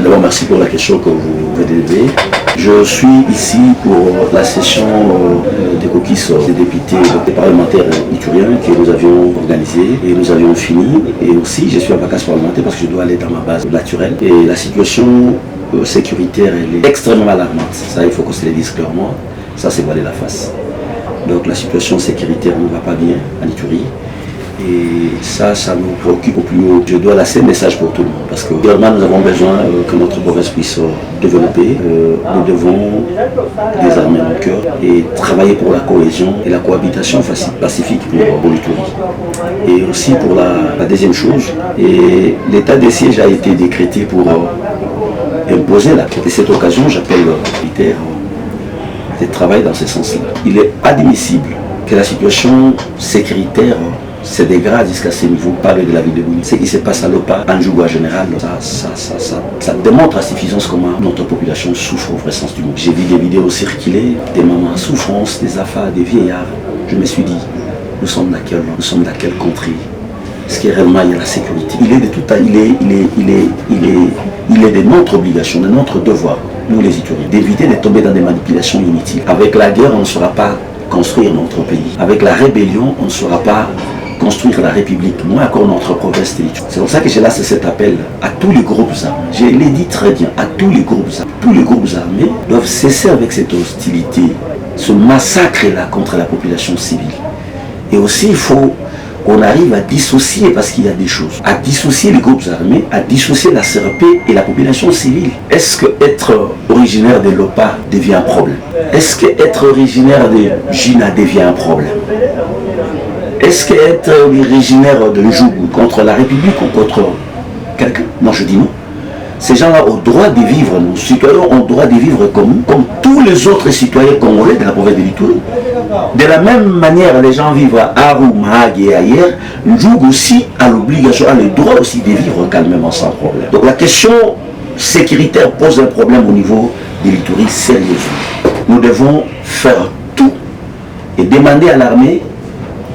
D'abord, merci pour la question que vous venez de lever. Je suis ici pour la session des caucus des députés, des parlementaires ituriens que nous avions organisé et nous avions fini. Et aussi, je suis en vacances parlementaires parce que je dois aller dans ma base naturelle. Et la situation sécuritaire, elle est extrêmement alarmante. Ça, il faut qu'on se le dise clairement. Ça, c'est voiler la face. Donc, la situation sécuritaire ne va pas bien en Ituri. Et ça nous préoccupe au plus haut. Je dois lancer un message pour tout le monde parce que vraiment nous avons besoin que notre province puisse développer. Nous devons désarmer nos cœurs et travailler pour la cohésion et la cohabitation pacifique pour l'Ituri. Et aussi pour la deuxième chose, l'état de siège a été décrété pour imposer là. Et cette occasion, j'appelle les militaires de travailler dans ce sens-là. Il est admissible que la situation sécuritaire se dégrade jusqu'à ce niveau. Parler de la ville de Bouni. Ce qui se passe à l'OPA, en Djougou en général, ça démontre à suffisance comment notre population souffre au vrai sens du mot. J'ai vu des vidéos circuler, des mamans en souffrance, des affaires, des vieillards. Je me suis dit, nous sommes dans quelle contrée? Est-ce que réellement il y a la sécurité? Il est de tout à, il est de notre obligation, de notre devoir, nous les Ituriens, d'éviter de tomber dans des manipulations inutiles. Avec la guerre, on ne saura pas construire notre pays. Avec la rébellion, on ne saura pas construire la République, moins encore notre province de l'Ituri. C'est pour ça que je lance cet appel à tous les groupes armés. Je l'ai dit très bien, à tous les groupes armés. Tous les groupes armés doivent cesser avec cette hostilité, ce massacre-là contre la population civile. Et aussi, il faut qu'on arrive à dissocier, parce qu'il y a des choses, à dissocier les groupes armés, à dissocier la CRP et la population civile. Est-ce que être originaire de l'OPA devient un problème? Est-ce que être originaire de Jina devient un problème? Est-ce qu'être originaire de Djougou contre la République ou contre quelqu'un? Moi je dis non. Ces gens-là ont le droit de vivre, nos citoyens ont le droit de vivre comme tous les autres citoyens congolais de la province de l'Ituri. De la même manière, les gens vivent à Aru, Mahag et ailleurs, Djougou aussi a l'obligation, a le droit aussi de vivre calmement sans problème. Donc la question sécuritaire pose un problème au niveau de l'Ituri sérieusement. Nous devons faire tout et demander à l'armée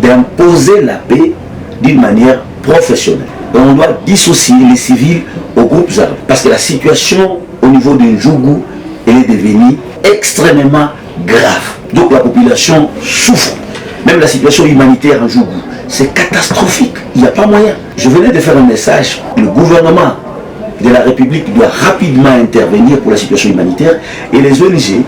d'imposer la paix d'une manière professionnelle. Et on doit dissocier les civils aux groupes armés. Parce que la situation au niveau de Djougou, elle est devenue extrêmement grave. Donc la population souffre. Même la situation humanitaire en Djougou, c'est catastrophique. Il n'y a pas moyen. Je venais de faire un message. Le gouvernement de la République doit rapidement intervenir pour la situation humanitaire et les ONG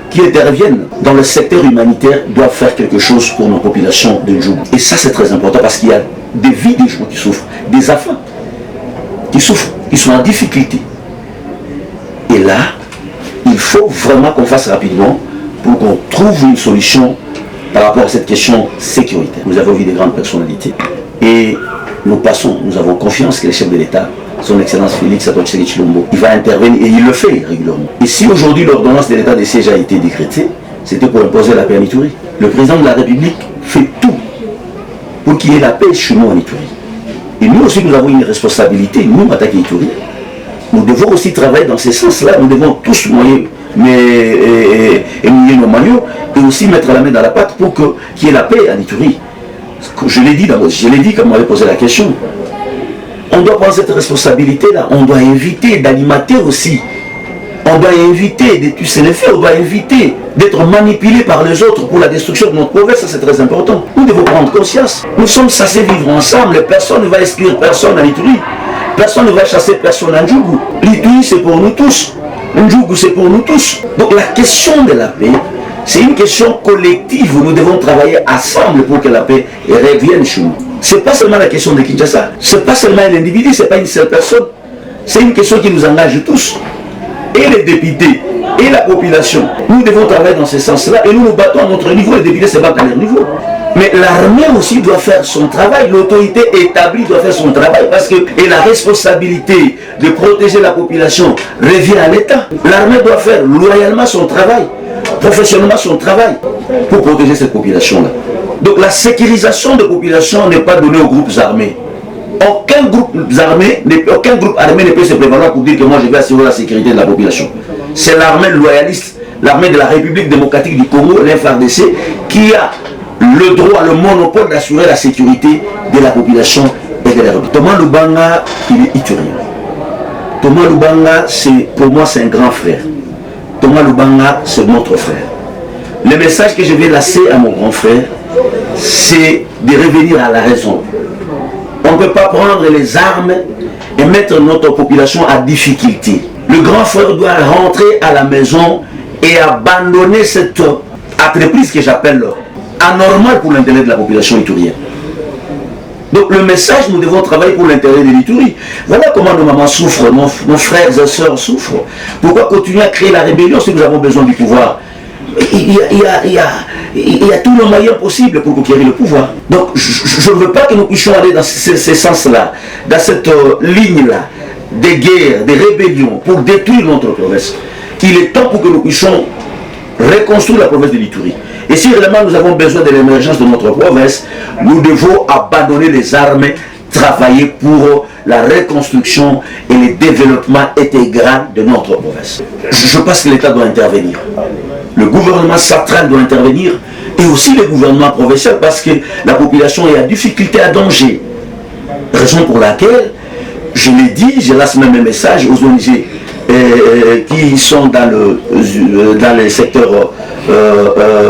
qui interviennent dans le secteur humanitaire doivent faire quelque chose pour nos populations de Djougou. Et ça c'est très important parce qu'il y a des vies des gens qui souffrent, des enfants qui souffrent, qui sont en difficulté. Et là, il faut vraiment qu'on fasse rapidement pour qu'on trouve une solution par rapport à cette question sécuritaire. Nous avons vu des grandes personnalités et nous avons confiance que le chef de l'État, son Excellence Félix Antoine Tshisekedi Tshilombo, il va intervenir et il le fait régulièrement. Et si aujourd'hui l'ordonnance de l'état de siège a été décrétée, c'était pour imposer la paix en Ituri. Le président de la République fait tout pour qu'il y ait la paix chez nous en Ituri. Et nous aussi nous avons une responsabilité, nous attaquer Ituri. Nous devons aussi travailler dans ce sens-là, nous devons tous mouiller nos maillots et aussi mettre la main dans la pâte pour qu'il y ait la paix en Ituri. Je l'ai dit quand on m'avait posé la question. On doit prendre cette responsabilité-là. On doit éviter d'alimenter aussi. On doit éviter de tuer les faits. On doit éviter d'être manipulé par les autres pour la destruction de notre province. Ça, c'est très important. Nous devons prendre conscience. Nous sommes censés vivre ensemble. Personne ne va exclure personne en Ituri. Personne ne va chasser personne en Djougou. L'Ituri, c'est pour nous tous. Djougou, c'est pour nous tous. Donc, la question de la paix, c'est une question collective où nous devons travailler ensemble pour que la paix revienne chez nous. Ce n'est pas seulement la question de Kinshasa, ce n'est pas seulement un individu, ce n'est pas une seule personne. C'est une question qui nous engage tous. Et les députés, et la population. Nous devons travailler dans ce sens-là et nous nous battons à notre niveau, les députés se battent à leur niveau. Mais l'armée aussi doit faire son travail, l'autorité établie doit faire son travail parce que et la responsabilité de protéger la population revient à l'État. L'armée doit faire loyalement son travail, professionnellement son travail pour protéger cette population-là. Donc la sécurisation de la population n'est pas donnée aux groupes armés. Aucun groupe armé ne peut se prévaloir pour dire que moi je vais assurer la sécurité de la population. C'est l'armée loyaliste, l'armée de la République démocratique du Congo, l'FARDC, qui a le droit, le monopole d'assurer la sécurité de la population et de la République. Thomas Lubanga, il est iturien. Thomas Lubanga, pour moi, c'est un grand frère. Thomas Lubanga, c'est notre frère. Le message que je vais lancer à mon grand frère, c'est de revenir à la raison. On ne peut pas prendre les armes et mettre notre population à difficulté. Le grand frère doit rentrer à la maison et abandonner cette entreprise que j'appelle anormale pour l'intérêt de la population iturienne. Donc le message, nous devons travailler pour l'intérêt de l'Ituri. Voilà comment nos mamans souffrent, nos frères et sœurs souffrent. Pourquoi continuer à créer la rébellion si nous avons besoin du pouvoir? Il y a tous les moyens possibles pour conquérir le pouvoir. Donc je ne veux pas que nous puissions aller dans ce sens-là, dans cette ligne-là, des guerres, des rébellions, pour détruire notre province. Il est temps pour que nous puissions reconstruire la province de l'Ituri. Et si vraiment nous avons besoin de l'émergence de notre province, nous devons abandonner les armes, travailler pour la reconstruction et le développement intégral de notre province. Je pense que l'État doit intervenir. Le gouvernement central doit intervenir et aussi le gouvernement provincial parce que la population est en difficulté, à danger. Raison pour laquelle, je l'ai dit, je lance même un message aux ONG qui sont dans le secteur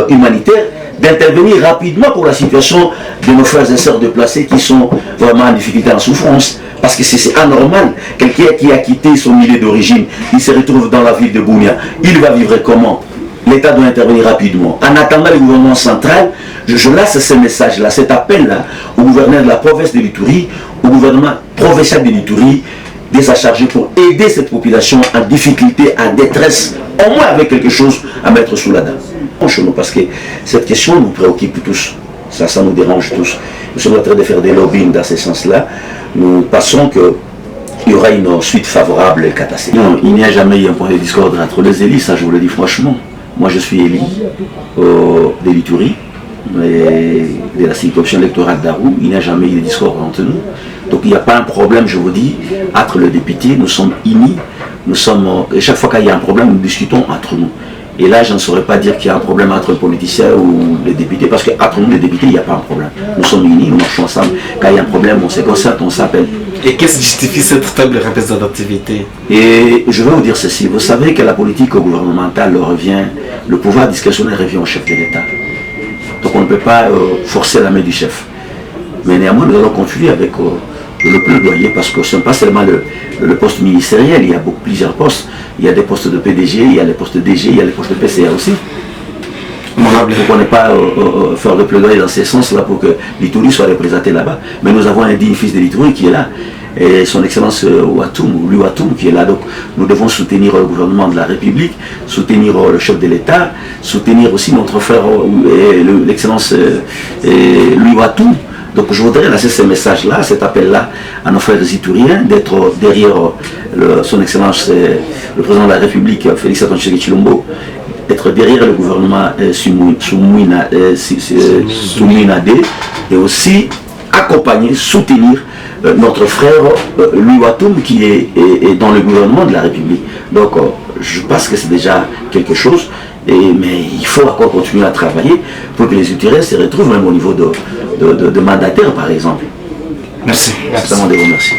humanitaire, d'intervenir rapidement pour la situation de nos frères et sœurs déplacés qui sont vraiment en difficulté, en souffrance. Parce que c'est anormal. Quelqu'un qui a quitté son milieu d'origine, il se retrouve dans la ville de Bunia. Il va vivre comment? L'État doit intervenir rapidement. En attendant le gouvernement central, je lance ce message-là, cet appel-là au gouverneur de la province de l'Ituri, au gouvernement provincial de l'Ituri, de s'en charger pour aider cette population en difficulté, en détresse, au moins avec quelque chose à mettre sous la dent. Parce que cette question nous préoccupe tous, ça nous dérange tous. Nous sommes en train de faire des lobbying dans ce sens-là. Nous pensons qu'il y aura une suite favorable et catastrophique. Non, il n'y a jamais eu un point de discorde entre les élis, ça je vous le dis franchement. Moi je suis élu de l'Ituri, de la circonscription électorale d'Arou, il n'y a jamais eu de discorde entre nous. Donc il n'y a pas un problème, je vous dis, entre les députés, nous sommes unis, et chaque fois qu'il y a un problème, nous discutons entre nous. Et là, je ne saurais pas dire qu'il y a un problème entre les politiciens ou les députés, parce qu'entre nous, les députés, il n'y a pas un problème. Nous sommes unis, nous marchons ensemble. Quand il y a un problème, on se concerte, on s'appelle. Et qu'est-ce qui justifie cette faible représentativité? Et je vais vous dire ceci, vous savez que la politique gouvernementale revient, le pouvoir discrétionnaire revient au chef de l'État. Donc on ne peut pas forcer la main du chef. Mais néanmoins, nous allons continuer avec le plaidoyer, parce que ce n'est pas seulement le poste ministériel, il y a plusieurs postes. Il y a des postes de PDG, il y a les postes de DG, il y a les postes de PCA aussi. Donc on n'est pas faire le plaidoyer dans ce sens-là pour que l'Ituri soit représenté là-bas. Mais nous avons un digne fils de l'Ituri qui est là. Et son excellence Ouatoum qui est là. Donc nous devons soutenir le gouvernement de la République, soutenir le chef de l'État, soutenir aussi notre frère, l'excellence Ouatoum. Donc je voudrais lancer ce message-là, cet appel-là à nos frères ituriens d'être derrière son excellence, le président de la République, Félix Antoine Tshisekedi Tshilombo, d'être derrière le gouvernement Souminade et aussi accompagner, soutenir notre frère Louis Ouatoum qui est dans le gouvernement de la République. Donc je pense que c'est déjà quelque chose, mais il faut encore continuer à travailler pour que les Ituriens se retrouvent même au niveau de mandataires par exemple. Merci. C'est vraiment de vous remercier.